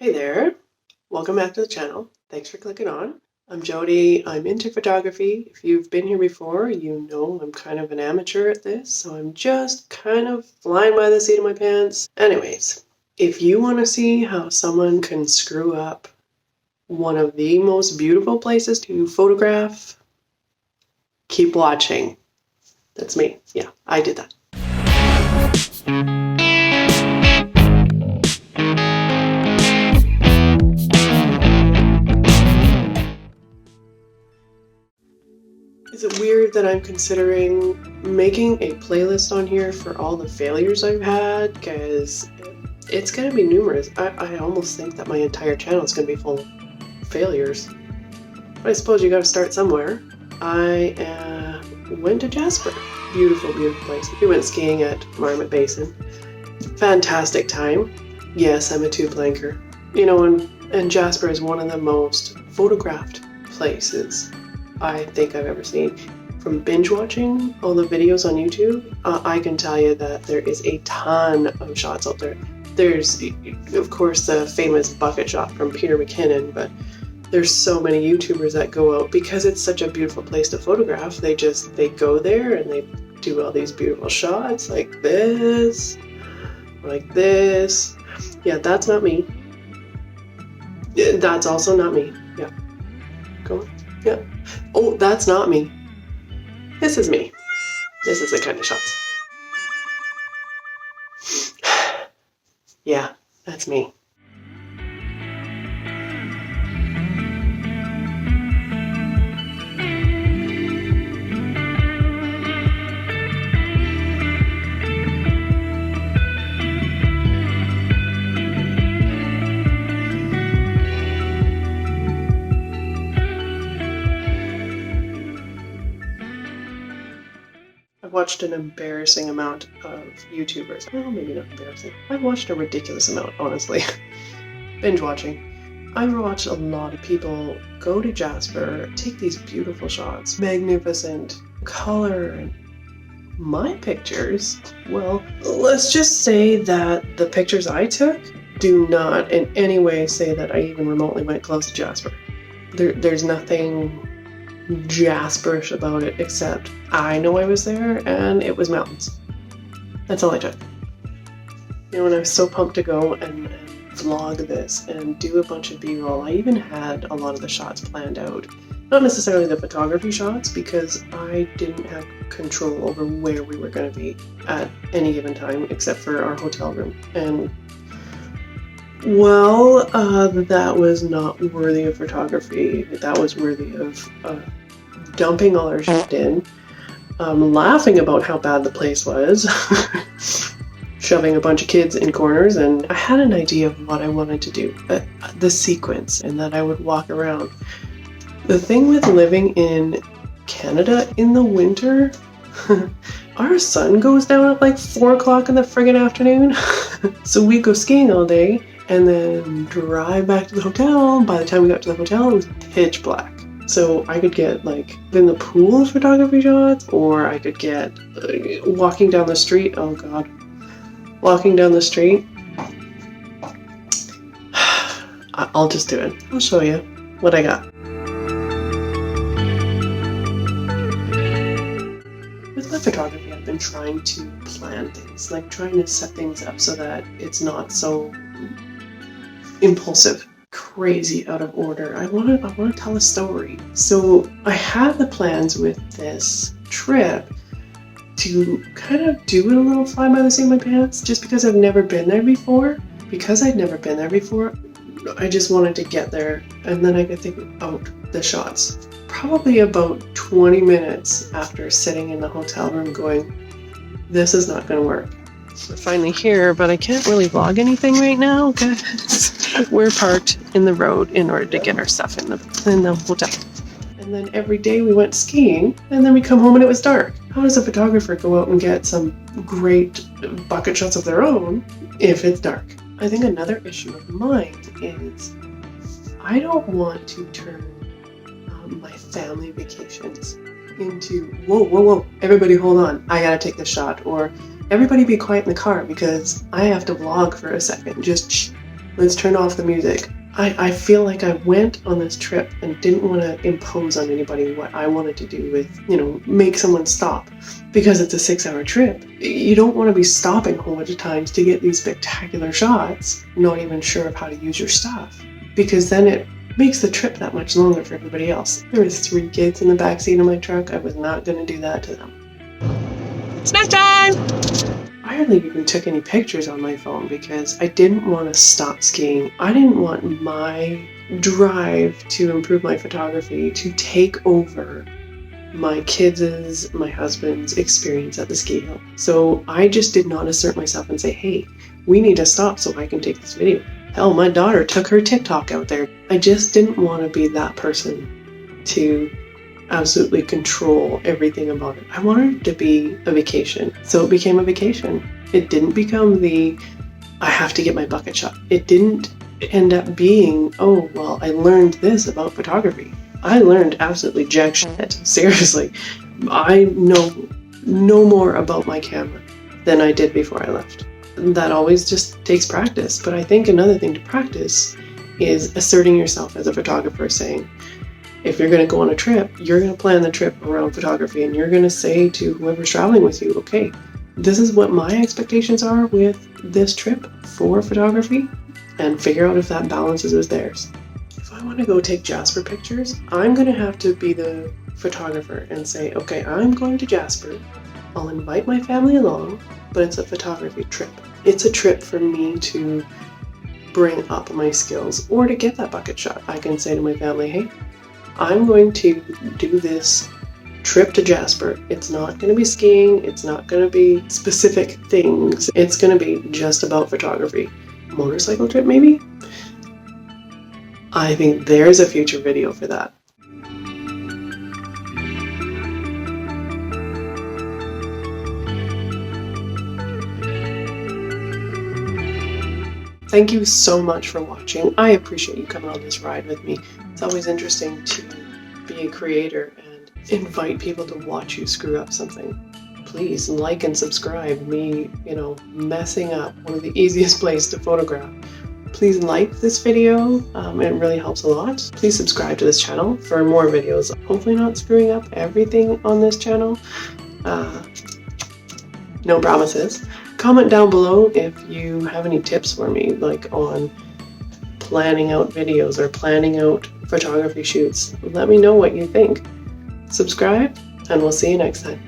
Hey there, welcome back to the channel. Thanks for clicking on. I'm Jody. I'm into photography. If you've been here before, you know I'm kind of an amateur at this, so I'm just kind of flying by the seat of my pants. Anyways, if you want to see how someone can screw up one of the most beautiful places to photograph, keep watching. That's me. Yeah, I did that. Is it weird that I'm considering making a playlist on here for all the failures I've had? Because it's going to be numerous. I almost think that my entire channel is going to be full of failures. But I suppose you got to start somewhere. I went to Jasper. Beautiful, beautiful place. We went skiing at Marmot Basin. Fantastic time. Yes, I'm a two-blanker. You know, and Jasper is one of the most photographed places I think I've ever seen. From binge watching all the videos on YouTube, I can tell you that there is a ton of shots out there. There's, of course, the famous bucket shot from McKinnon, but there's so many YouTubers that go out because it's such a beautiful place to photograph. They go there and they do all these beautiful shots like this, like this. Yeah, that's not me. That's also not me. Yeah. Go on. Yeah. Oh, that's not me. This is me. This is the kind of shots. Yeah, that's me. I've watched an embarrassing amount of YouTubers. Well, maybe not embarrassing. I've watched a ridiculous amount, honestly. Binge watching. I've watched a lot of people go to Jasper, take these beautiful shots, magnificent color, and my pictures, well, let's just say that the pictures I took do not in any way say that I even remotely went close to Jasper. There's nothing Jasperish about it, except I know I was there and it was mountains. That's all I took. You know, and I was so pumped to go and vlog this and do a bunch of b-roll. I even had a lot of the shots planned out. Not necessarily the photography shots, because I didn't have control over where we were going to be at any given time, except for our hotel room. And well, that was not worthy of photography. That was worthy of dumping all our shit in, laughing about how bad the place was, shoving a bunch of kids in corners, and I had an idea of what I wanted to do, the sequence, and that I would walk around. The thing with living in Canada in the winter, our sun goes down at like 4 o'clock in the friggin' afternoon, so we go skiing all day, and then drive back to the hotel. By the time we got to the hotel, it was pitch black. So I could get like in the pool photography shots, or I could get walking down the street. Oh God, walking down the street. I'll just do it. I'll show you what I got. With my photography, I've been trying to plan things, like trying to set things up so that it's not so impulsive, crazy, out of order. I want to tell a story. So I had the plans with this trip to kind of do it a little fly by the seat of my pants, just because I've never been there before. Because I'd never been there before, I just wanted to get there, and then I could think about the shots. Probably about 20 minutes after sitting in the hotel room going, this is not going to work. We're finally here, but I can't really vlog anything right now because we're parked in the road in order to get our stuff in the hotel. And then every day we went skiing, and then we come home and it was dark. How does a photographer go out and get some great bucket shots of their own if it's dark? I think another issue of mine is I don't want to turn my family vacations into, whoa, everybody hold on, I gotta take this shot, or everybody be quiet in the car because I have to vlog for a second. Just shh. Let's turn off the music. I feel like I went on this trip and didn't want to impose on anybody what I wanted to do with, make someone stop. Because it's a 6-hour trip. You don't want to be stopping a whole bunch of times to get these spectacular shots, not even sure of how to use your stuff. Because then it makes the trip that much longer for everybody else. There was 3 kids in the backseat of my truck. I was not going to do that to them. Snack time! I hardly even took any pictures on my phone because I didn't want to stop skiing. I didn't want my drive to improve my photography to take over my kids' my husband's experience at the ski hill. So I just did not assert myself and say, hey, we need to stop so I can take this video. Hell, my daughter took her TikTok out there. I just didn't want to be that person to absolutely control everything about it. I wanted it to be a vacation. So it became a vacation. It didn't become I have to get my bucket shot. It didn't end up being, oh, well, I learned this about photography. I learned absolutely jack shit. Seriously. I know no more about my camera than I did before I left. That always just takes practice. But I think another thing to practice is asserting yourself as a photographer, saying, if you're going to go on a trip, you're going to plan the trip around photography, and you're going to say to whoever's traveling with you, okay, this is what my expectations are with this trip for photography, and figure out if that balances with theirs. If I want to go take Jasper pictures, I'm going to have to be the photographer and say, okay, I'm going to Jasper. I'll invite my family along, but it's a photography trip. It's a trip for me to bring up my skills or to get that bucket shot. I can say to my family, hey, I'm going to do this trip to Jasper. It's not going to be skiing. It's not going to be specific things. It's going to be just about photography. Motorcycle trip, maybe? I think there's a future video for that. Thank you so much for watching. I appreciate you coming on this ride with me. It's always interesting to be a creator and invite people to watch you screw up something. Please like and subscribe. Me, messing up, one of the easiest places to photograph. Please like this video, it really helps a lot. Please subscribe to this channel for more videos. Hopefully not screwing up everything on this channel. No promises. Comment down below if you have any tips for me, like on planning out videos or planning out photography shoots. Let me know what you think. Subscribe, and we'll see you next time.